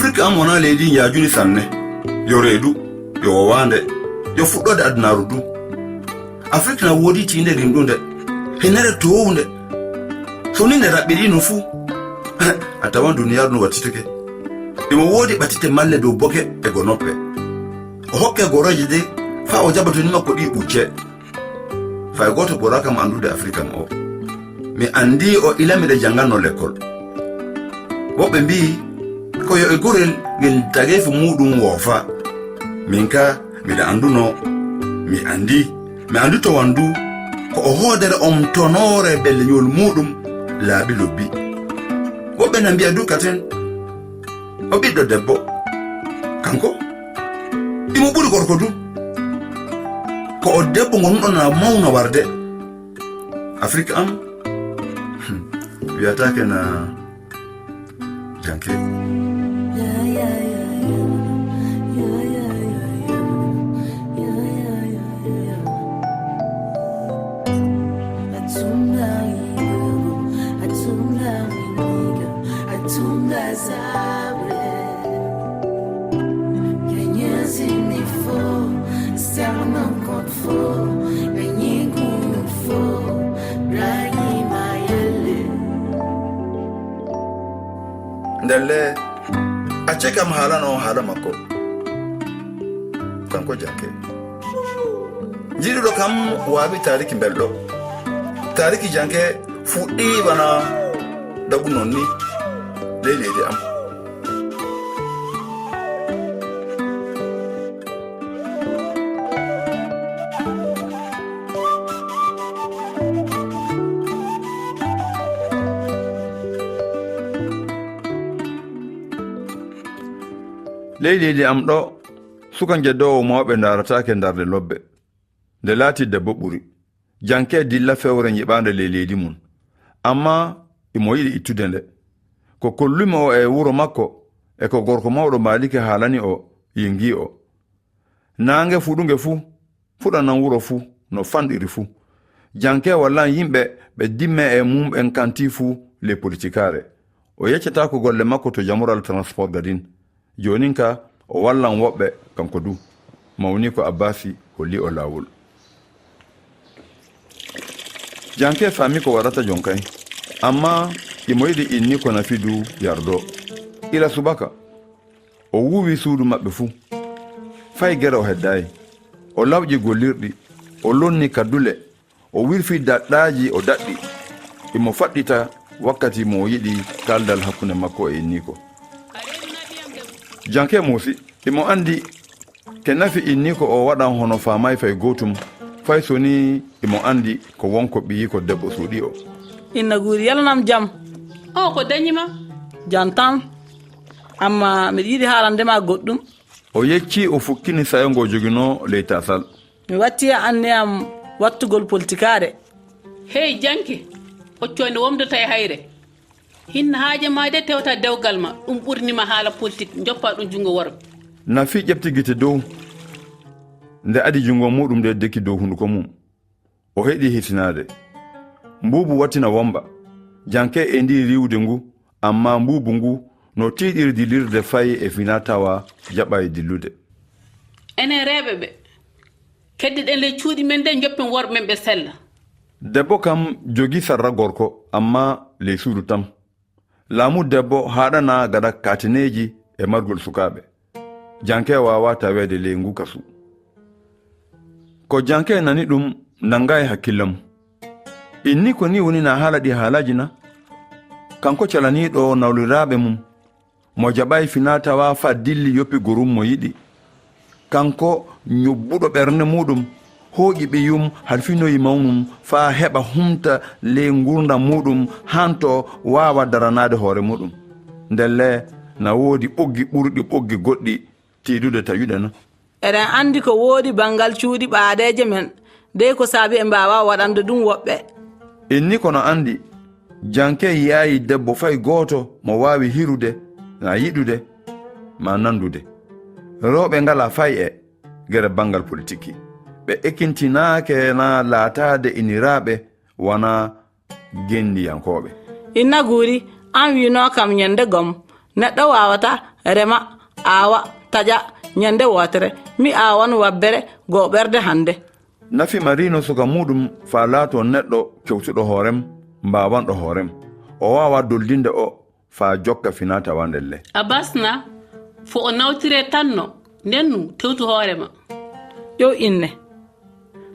Afrika am wona leydi yaajuni sanne yo reedu yo wande yo fuɗɗode addunaru du. Afrika na woodi tinde rimɗunde henere towunde so ni nde raɓɓiɗi no fuu a tawan duniyaru no wattitake imo woodi ɓatite malle dow boke e go noppe o hokke goroje de fa o jaɓatoni makko ɗi ɓucce fay goto gora kam andude Afrika ma o mi andi o ilamiɗe janganno l'école woɓɓe mbi ko yo e gurel ngel tagefe muɗum woofa min ka miɗa anduno mi andi to wandu ko o hoodere on tonore belleñol muɗum laaɓi lobbi woɓɓe na mbiya dukaten o ɓiɗɗo debbo kanko imo ɓuri gorko du ko o debbo gonɗon na mawna warde Afrika am wiyatake na janke ndelle acce kam haalano haala makko kanko janke jiɗuɗo kam waawi tariki belɗo tariki janke fuɗɗi bana dagu non ni ley leydi am leydi am ɗo sukan jeddowo mawɓe daratake darde lobbe nde laati debbo ɓuri janke dilla fewre nyiɓande leydi mum amma imo yiɗi ittude nde ko kollumi o e wuro makko e ko gorko mawɗo malike haalani o yingi o nange fuɗuge fuu fuɗanan wuro fuu no fanɗiri fuu janke wallan yimɓe ɓe dimme e mum en kanti fuu le politikare o yeccata ko golle makko to jamural transport gadin jonin ka o wallan woɓɓe kanko du mawni ko abbasi holli o lawol janke fami ko waɗata jonkay amma imo yiɗi inni ko nafi du yardo ila subaka o wuwi suudu maɓɓe fuu fay gere o heddayi o lawƴi gollirɗi o lonni kaddule o wirfi daɗɗaji o daɗɗi imo faɗɗita wakkati mo yiɗi kaldal hakkunde makko e inni ko janke musi imo andi ke nafi inni ko o waɗan hono famay fay gotum fay soni imo andi ko wonko ɓiyi ko debbo suuɗi o inna guuri yalanam jam o ko dañima jam tan amma miɗa yiɗi haalandema goɗɗum o yecci o fukkini sayo ngo jogino ley tasal mi watti anne am wattugol politikare hey janke hocconde womdota e hayre hinna haaje ma de tewta dewgal ma ɗum ɓurnima haala politique joppa ɗum jungo worɓe nafi ƴefti gite dow nde adi jungo muɗum nde dekki dow hunduko mum o heɗi hisinade mbubu wattina womba janke e ndi riwde ngu amma mbubu ngu no tiiɗiri dilirde fayi e fina tawa jaɓa e dillude enen reɓe ɓe keddiɗen ley cuuɗi men de joppen worɓe men ɓe sella debbo kam jogi sarra gorko amma ley suudu tam laamu debbo haɗana gada katineji e margol sukaɓe janke wawa tawede ley ngu kasu ko janke nani ɗum nanga e hakkillam inni ko ni woni na haala ɗi haalaji na kanko calaniɗo nawliraɓe mum mo jaɓay fina tawa fa dilli yoppi gorum mo yiɗi kanko ñobbuɗo ɓernde muɗum hooƴi ɓiyum halfinoyi mawmum fa heɓa humta ley gurdam muɗum hanto wawa daranade hoore muɗum ndelle na woodi ɓoggi ɓurɗi ɓoggi goɗɗi tiidude tawide no eɗen andi ko woodi bangal cuuɗi ɓaadeje men dey ko saabi e mbawa waɗande ɗum woɓɓe inni kono andi janke yaayi debbo fay gooto mo wawi hirude na yiɗude ma nandude rewɓe ngala fay e gere bangal politique ɓe ekkintinaake na laatade iniraɓe wona gendiyankoɓe inna guuri an wino kam ñande gom neɗɗo wawata rema awa taƴa ñande wotere mi awan wabbere go ɓerde hande. nafi marino suka muɗum fa laato neɗɗo kewtuɗo hoorem mbawanɗo hoorem o wawa doldinde o fa jokka fina tawandelle. Abbasna fo o nawtire tanno nennu tewtu hoorema. yo inne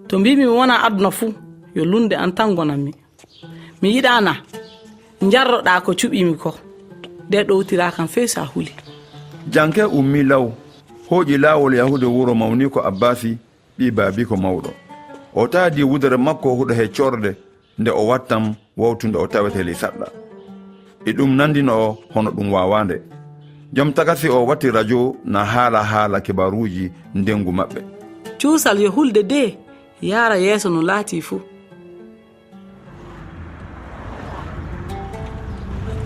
to mbimi wona aduna fuu yo lunde an tan gonanmi mi yiɗana jarroɗa ko cuɓimi ko de ɗowtira kam fey sa huli. janke ummi law hoƴi laawol yahude wuro mawni ko abbasi ɓi baabi ko mawɗo o taadi wudere makko huɗo he corde nde o wattam wawtunde o taweteli saɗɗa e ɗum nandino o hono ɗum wawande. joom tagasi o watti radio na haala kibaruji ndengu maɓɓe. cuusal yo hulde de yara yeeso no laati fuu.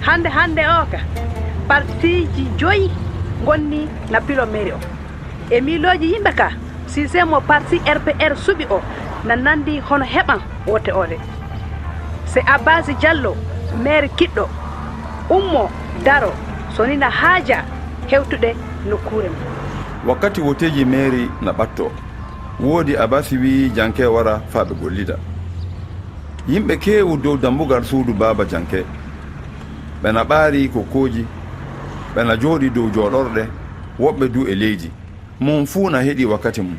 hande o ka partiji 5 gonni na pilomeri o e miloji yimɓe ka systéme o parti RPR suɓi o na nandi hono heɓan wote ode se Abbasi Diallo maire kiɗɗo ummo daro soni na haaja hewtude nokkure mum. wakkati woteji maire na ɓatto woodi Abbasi wi janke wara faaɓe gollida yimɓe keewu dow dambugal suudu baba janke ɓena ɓaari ko koji ɓena jooɗi dow jooɗorɗe woɓɓe du e leydi mum fuu na heɗi wakkati mum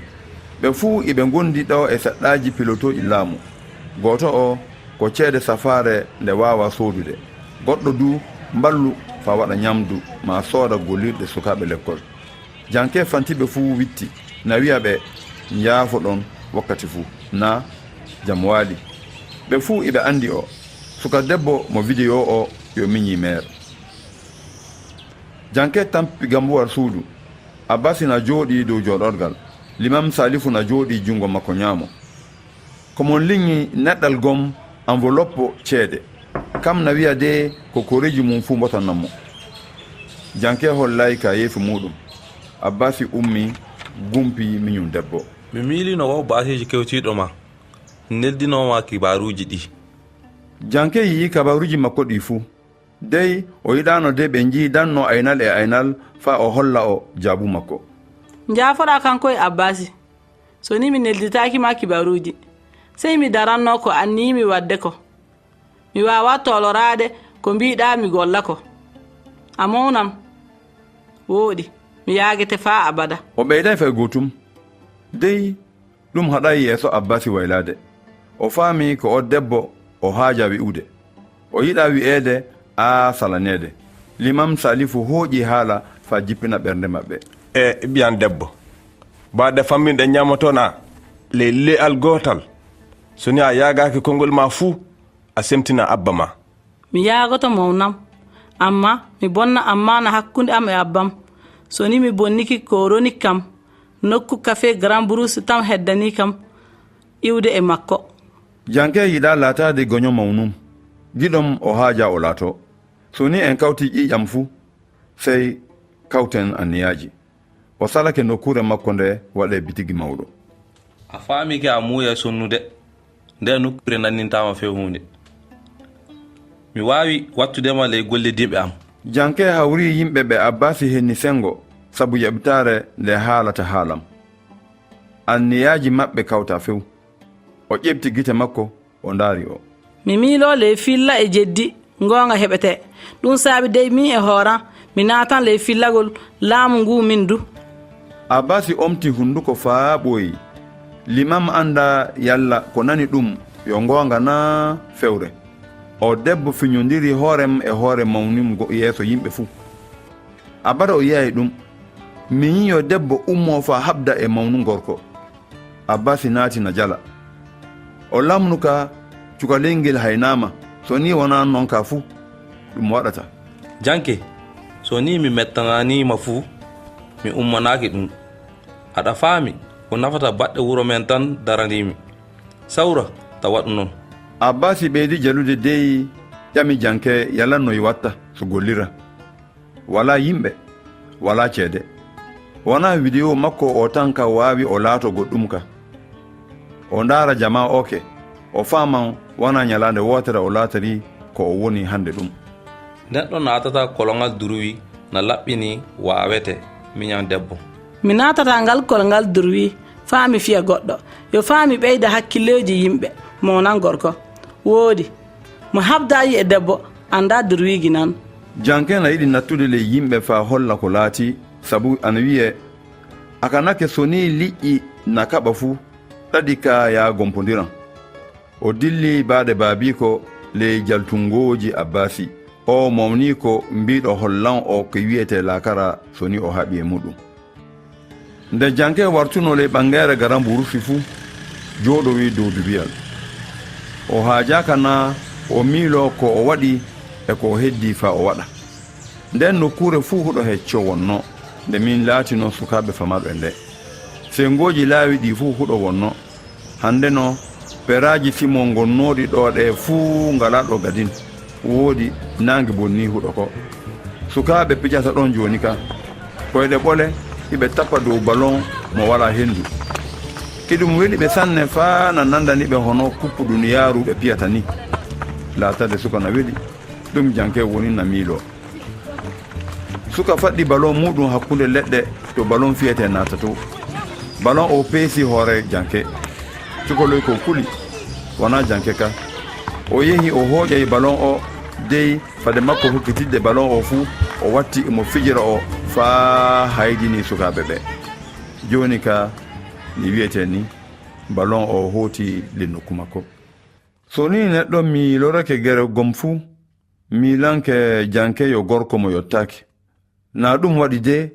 ɓe fuu iɓe gondi ɗo e seɗɗaji pilotoji laamu gooto o ko ceede safare nde wawa soodude goɗɗo du mballu fa waɗa ñamdu ma sooda gollirɗe sukaɓe l'école. janke fantiɓe fuu witti na wiya ɓe yaafo ɗon wakkati fuu na jam waali ɓe fuu iɓe andi o suka debbo mo vidéo o yo miñi maire. janke tampi gambuwar suudu Abbasi na jooɗi dow jooɗorgal limam Salifu na jooɗi jungo makko ñaamo komon liŋi neɗɗal gom enveloppe ceede kam na wiya de ko koreji mum fuu mbotannamo. janke hollay ka yeefu muɗum Abbasi ummi gumpi miñum debbo. mi miilino waw baaseji kewtiɗo ma neldinoma kibaruji ɗi. janke yi'i kabaruji makko ɗi fuu dey o yiɗano de ɓe jiidanno aynal e aynal fa o holla o jaabu makko. jaafoɗa kanko e Abbasi so ni mi nelditaki ma kibaruji sey mi daranno ko annimi wadde ko mi wawa tolorade ko mbiɗa mi golla ko a mawnam wooɗi mi yaagete fa abada. o ɓeyday fay gotum dey ɗum haɗay yeeso Abbasi waylade o faami ko o debbo o haaja wi'ude o yiɗa wi'ede a salanede. limam Salifu hooƴi haala fa jippina ɓernde maɓɓe. e ɓiyan debbo baɗe famminɗe ñamotona le le'al gotal soni a yagaki konngol ma fuu a semtina abba ma. mi yaagoto mawnam amma mi bonna ammana hakkunde am e abbam soni mi bonniki ko roni kam nokku café Grand Brousse tam heddani kam iwde e makko. janke yiɗa laatade goño mawnum giɗom o haaja o laato soni en kawti ƴiƴam fuu sey kawten anniyaji o salake nokkure makko nde waɗe bitigi mawɗo. a faamike a muuya sonnude nde nokkure nannintama few hunde mi wawi wattudema ley golle diɓe am. janke hawri yimɓe ɓe Abbasi henni sengo sabu yaɓitare nde haalata haalam anniyaji maɓɓe kawta few o ƴefti gite makko o ndaari o. mi miilo ley filla e jeddi gonga heɓete ɗum saabi dey min e hooran mi naatan ley fillagol laamu ngu min du. Abbasi omti hunduko faa ɓooyi limam anda yalla ko nani ɗum yo gonga na fewre o debbo fiñodiri hoorem e hoore mawnim yeeso yimɓe fuu abada o yeeyi ɗum mi yiyo debbo ummo fa habda e mawnu gorko. Abbasi naati na jala o lamnuka cukalengel haynama so ni wona non ka fuu ɗum waɗata. janke so ni mi mettananima fuu mi ummanaki ɗum aɗa faami ko nafata baɗɗe wuro men tan daranimi sawra ta waɗu noon. Abbasi ɓeydi jalude dey ƴami janke yalannoyi watta so gollira wala yimɓe wala ceede wona vidéo makko o tan ka wawi o laato goɗɗum ka o ndaara jama oke o faman wona ñalande wotere o laatari ko o woni hande ɗum. neɗɗo natata kolongal duruwi na laɓɓini waawete miñan debbo. Mi natata ngal kol ngal durwi faa mi fiya goɗɗo yo faa mi ɓeyda hakkilleji yimɓe monan gorko woodi mo habdayi e debbo anda durwigi nan. janke na yiɗi nattude le yimɓe faa holla ko laati sabu ana wiye akanake so ni liƴƴi na kaɓa fuu ɗaɗi ka ya gompodiran. o dilli baade baabiko le jaltungoji abbasi o momni ko mbiɗo hollan o ko wiyete lakara so ni o haɓi e muɗum. nde janke wartuno le ɓangere garan burusi fuu jooɗowi dow dubiyal o haajaka na o miilo ko o waɗi e ko o heddi fa o waɗa. nden nokkure fuu huɗo hecco wonno nde min laatino sukaɓe famaɓe nde sengoji laawi ɗi fuu huɗo wonno. hande no peraji simon gonnoɗi ɗo ɗe fuu ngalaɗo gadin woodi nangue bonni huɗo ko. sukaɓe pijata ɗon joni ka koyɗe ɓole iɓe tappa dow ballon mo wala hendu. iɗum weeli ɓe sanne faa na nandaniɓe hono kuppu duniyaru ɓe piyata ni. laatade suka na weeli ɗum janke woni na miilo. suka faɗɗi ballon muɗum hakkude leɗɗe to ballon fiyete nata to. ballon o peesi hoore janke cukoloy ko kuli wona janke ka. o yehi o hooƴay ballon o dey fade makko hokkitidde ballon o fuu o watti mo fijira o faa haydini sukaɓe ɓe. joni ka ni wiyete ni ballon o hooti le nokku makko. so ni neɗɗo miilorake gere gom fuu miilanke janke yo gorko mo yottaki. na ɗum waɗi de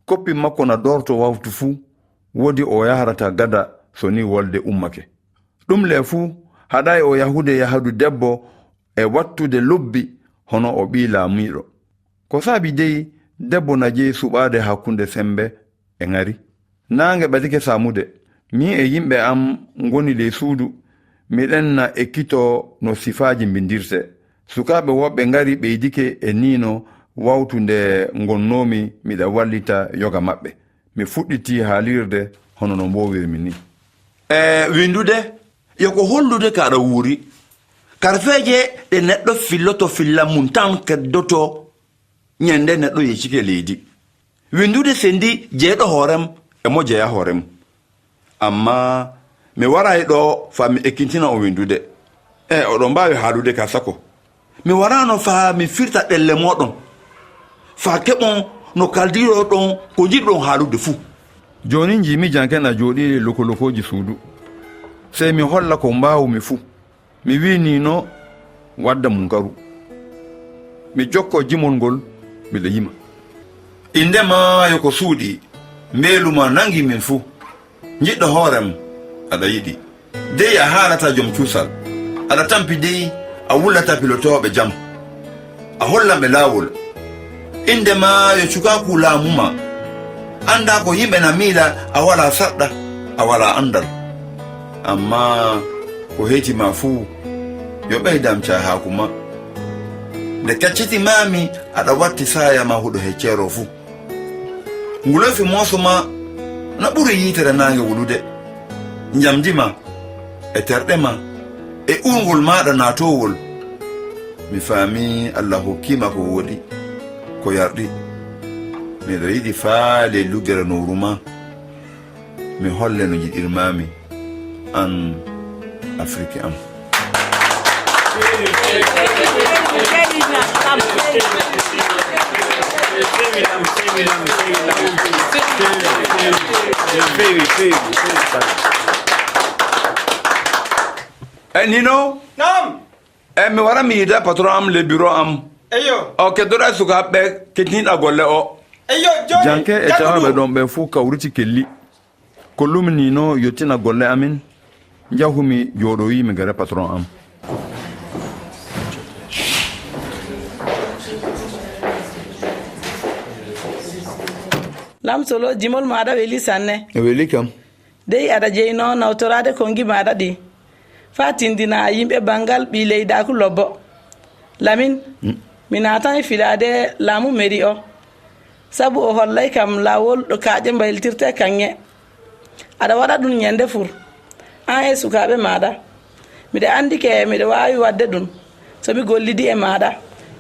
koppi makko na dorto wawtu fuu wodi o yahrata gada so ni wolde ummake. ɗum le fuu haɗay o yahude yahadu debbo e wattude lobbi hono o ɓii laamiɗo. ko saabi dey debbo na jeyi suɓaade hakkunde sembe e ŋari. naange ɓadike saamude min e yimɓe am ngoni ley suudu miɗen na ekkito no sifaaji mbindirte. sukaaɓe woɓɓe ngari ɓeydike e niino wawtu nde gonnomi miɗa wallita yoga maɓɓe. mi fuɗɗiti haalirde hono no mbowirmi ni. windude yoko hollude ka aɗa wuuri karfeje ɗe neɗɗo filloto filla mum tan keddoto ñande neɗɗo yeccike leydi. windude sendi jeeɗo hoorem e mo jeeya hoorem. amma mi waray ɗo fa mi ekkintina o windude oɗon mbawi haalude ka sako. mi warano fa mi firta ɗelle moɗon fa keɓon no kaldiro ɗon ko jiɗɗon haalude fuu. joni jimi janke na jooɗi lokolokoji suudu sey mi holla ko mbawumi fuu. mi winino wadda munkaru mi jokko jimol ngol miɗa yima. indema yoko suuɗi mbeluma nangi min fuu. jiɗɗo hoorem aɗa yiɗi dey a haalata joom cuusal aɗa tampi dey a wullata pilotoɓe jam a hollanɓe laawol. indema yo cukaku laamuma anda ko yimɓe na miila a wala saɗɗa a wala andal. amma ko heetima fuu yo ɓeydam cahakuma. nde kaccitimami aɗa watti sayama huɗo heccero fuu. ngulofi moosoma na ɓuri yitere nange wulude. jamdima e terɗema e urgol maɗa natowol. mi faami allah hokkima ko woɗi ko yarɗi. miɗo yiɗi faale lugere nowruma mi holle no jiɗirmami an afrique am. nino Nam. mi wara mi yida patron am le bureau am. Eyo. o keddoɗa sukaɓe kettinɗa golle o. Eyo joni. janke e tawaɓe ɗon ɓe fuu kawriti kelli kollumi nino yettina golle amin jahumi jooɗoyimi gere patron am. lamsolo jimol maɗa weli sanne. e weli kam. dey aɗa jeyno nawtorade kongi maɗa ɗi fa tindina yimɓe bangal ɓi leydaku lobbo. lamin mi natan e filade laamu mairie o sabu o hollay kam lawol ɗo kaaƴe mbayltirte kanŋe. aɗa waɗa ɗum ñande fur an e sukaɓe maɗa. miɗa andi ke miɗa wawi wadde ɗum somi gollidi e maɗa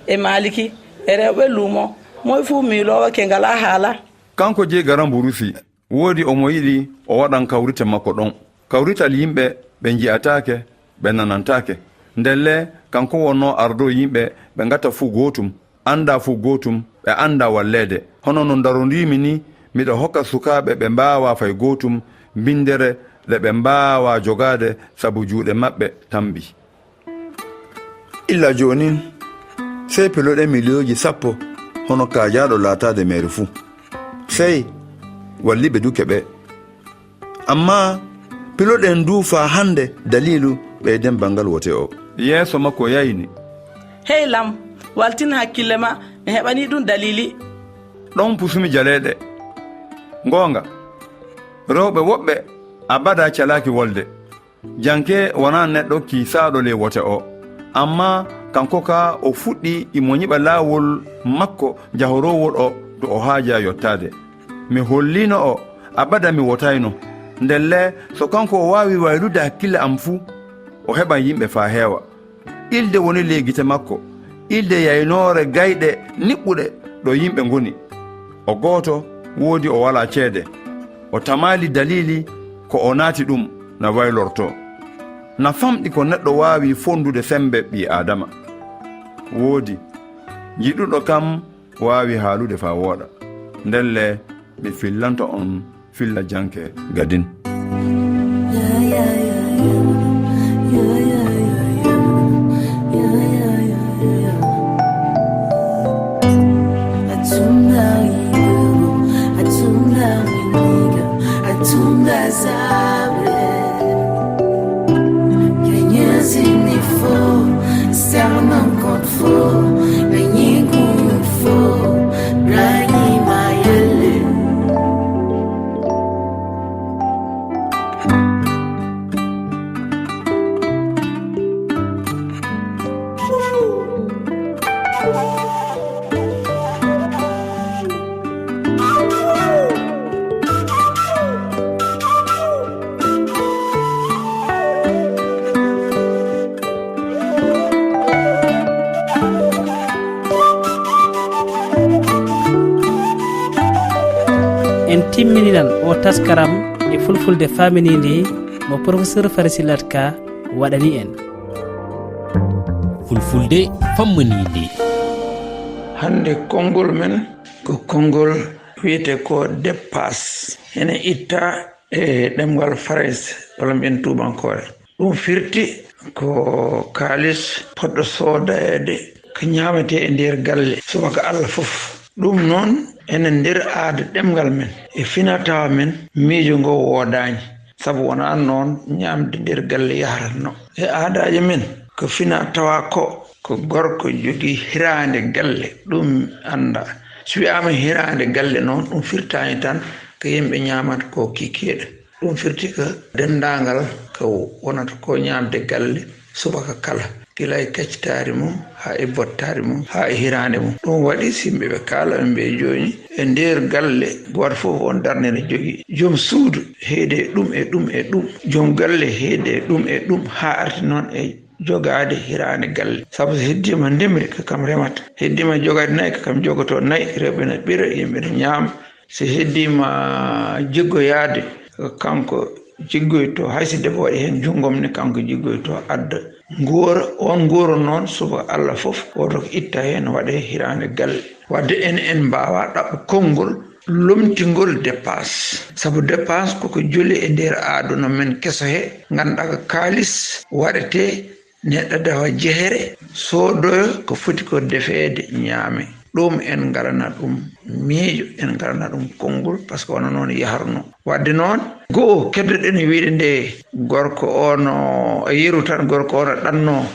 e maliki e rewɓe luumo moy fu miilowo ke ngala haala. Kanko je garan burusi woodi omo yiɗi o waɗan kawrite makko ɗon. Kawrital yimɓe ɓe ji'atake ɓe nanantake. Ndelle kanko wonno ardo yimɓe ɓe ngata fuu gotum, anda fuu gotum, ɓe anda wallede. Hono no darondimi ni miɗo hokka sukaɓe ɓe mbawa fay gotum bindere le ɓe mbawa jogade sabu juuɗe maɓɓe tambi. Illa jonin sey peloɗe miliyoji 10 hono kajaɗo laatade mere fuu. Sey walliɓe duke ɓe. Amma peloɗen du fa hande dalilu ɓeyden bangal wote o. Yeeso makko yayni. Hey lam, waltin hakkille ma mi heɓani ɗum dalili. Ɗon pusumi jaleɗe. Ngonga, rewɓe woɓɓe abada calaki wolde. Janke wona neɗɗo kiisaɗo le wote o. Amma kanko ka o fuɗɗi imo nyiɓa laawol makko jahorowol o to o haaja yottade. Mi hollino o abada mi wotayno. Ndelle so kanko o wawi waylude hakkille am fuu o heɓa yimɓe fa heewa. Ilde woni legite makko, ilde yaynore gayɗe niɓɓuɗe ɗo yimɓe ngoni. O gooto woodi o wala ceede, o tamali dalili ko o naati ɗum na waylorto. Na famɗi ko neɗɗo waawi fondude sembe ɓi adama. Woodi jiɗuɗo kam waawi haalude fa wooɗa. Ndelle mi fillanto on filla janke gadin. en timmininan o taskaram e fulfulde famininde mo professeur Farisilat Ka waɗani en. Fulfulde fammininde. Hande kongol men ko kongol wiyete ko dépasse ene itta e ɗemgal Faris walla mbiyen tubankore. Ɗum firti ko kalis poɗɗo sodede ko ñamete e nder galle subaka Allah fof. Ɗum noon enen nder aada ɗemgal men e finatawa men miijo ngo woodaani sabu wona noon ñamde nder galle yaharatno. E aadaji men ko finatawa ko gorko jogii hiraande galle ɗum anda so wiyama hiraande galle noon ɗum firtani tan ko yimɓe ñamata ko kikiiɗe. Ɗum firti ko dendagal ko wonata ko ñamde galle subaka kala gila e kaccitaari mum ha e bottaari mum ha e hiraande mum. Ɗum waɗi simɓe ɓe kaala ɓe mbiye jooni e nder galle goto fof on darne ne jogii joom suudu heede ɗum e ɗum e ɗum, joom galle heede ɗum e ɗum ha arti noon e jogaade hiraande galle. Sabu so heddima ndemri ko kam remata, heddima jogade nayi ko kam jogoto nayi, rewɓe ne ɓira yimɓe ne ñaama. So heddima jiggoyaade ko kanko jiggoyto, hayso debbo waɗi heen junngom ne kanko jiggoyto adda ngoora. On ngoora noon suba Allah fof woto ko itta heen waɗe hiraande galle. Wadde en mbawa ɗaɓɓo konngol lomtingol dépasse, sabu dépasse koko joli e nder aduna men keso he. Ganduɗa ko kalis waɗete neɗɗo dawa jehere soodoyo ko foti ko defeede ñaame. Ɗum en garana ɗum miijo, en garana ɗum konngol par ce que wona noon yaharno. Wadde noon go'o keddoɗen wiide nde gorko ono yeru tan gorko ono ɗanno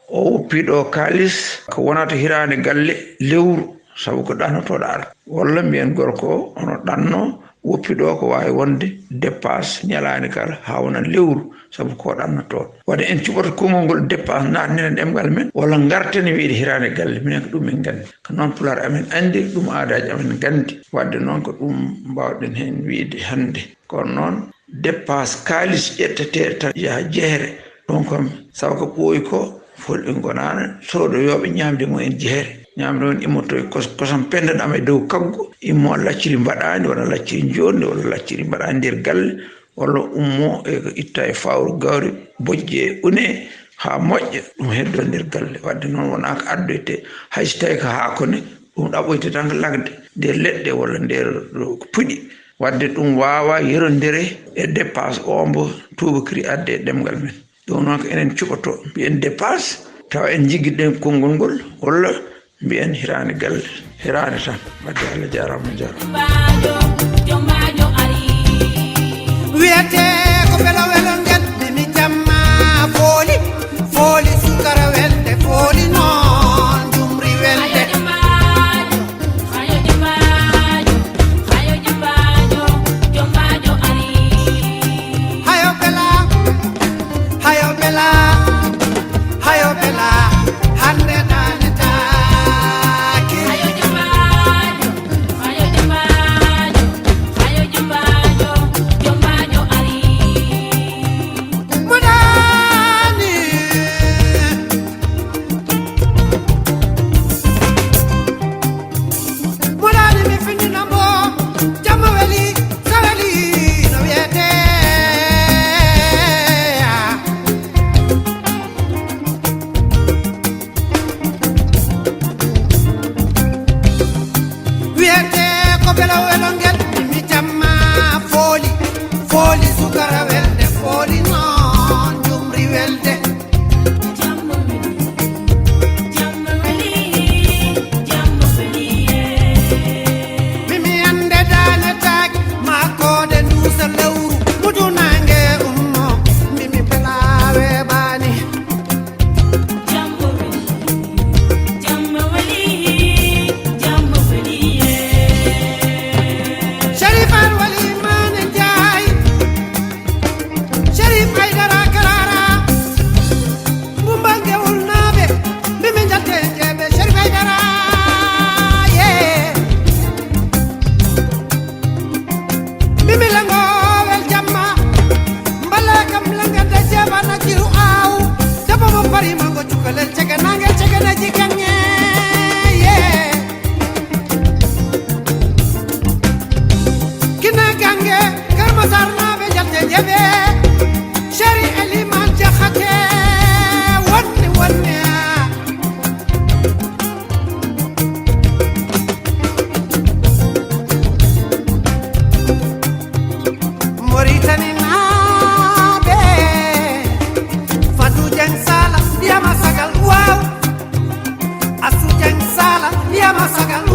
o woppiɗo kalis ko wonata hirande galle lewru sabu ko ɗannotoɗo ara, walla mbiyen gorko o ono ɗanno woppiɗo ko wawi wonde dépasse ñalani kala ha wona lewru sabu ko ɗannotoɗo. Wadde en cuɓoto konngol ngol dépasse natnene ɗemgal men walla garten wiide hirande galle, minen ko ɗum en gandi, ko noon pular amen andi, ɗum aadaji amen gandi. Wadde noon ko ɗum mbawɗen hen wiide hande. Kono noon dépasse kalis ƴetteteɗo tan yaha jeere ɗon kom sabu ko ɓooyi ko fulɓe gonano soodoyoɓe ñamde mumen jeere. ñamre on immoto e kosam pendanɗam e dow kaggo immo lacciri mbaɗandi walla lacciri jonde walla lacciri mbaɗandi nder galle walla ummo e itta e fawru gawri bojje une ha moƴƴa ɗum heddo nder galle wadde noon wona ko addoyte hayso tawi ko haakone ɗum ɗaɓoyte tan ko lagde nder leɗɗe walla nder ko puɗi wadde ɗum wawa yerondire e dépense o mbo tubakiri adde e ɗemgal men ɗum noon ko enen cuɓoto mbiyen dépense tawa en jiggiɗen konngol ngol walla mbiyen hirani galle hirani tan wadde Allah jarama jarama wiyete ko belo welongel mi jamma fooli fooli sukara welde fooli noon jumri welde hayo bela hande danetake modani mi fininambo jamma weli saweli no wiyete wiyete ko bela welongel mi jamma fooli fooli sukara welde fooli noon jumri welde mimi ande danetake makode ndusa lewru mudunange ummo mimi belawe bani Sharif Wali Mane Jai Sharif Aidara Karara Bumbange Ulnabe Mimi Jate Jebe Sharif Aidara yeah Mimi Lango Wel Jamma Mbalakam Langa de Jeba na Jiru Au Jaba mo pari mango chukale cheke na jikanye yeah Kina gange Karma Sarna be Jate Jebe Shari Eliman Jakhate Wanni wanni Moritani nabe Fatu Jeng Sala dia masagal wow Asu Jeng Sala dia masagal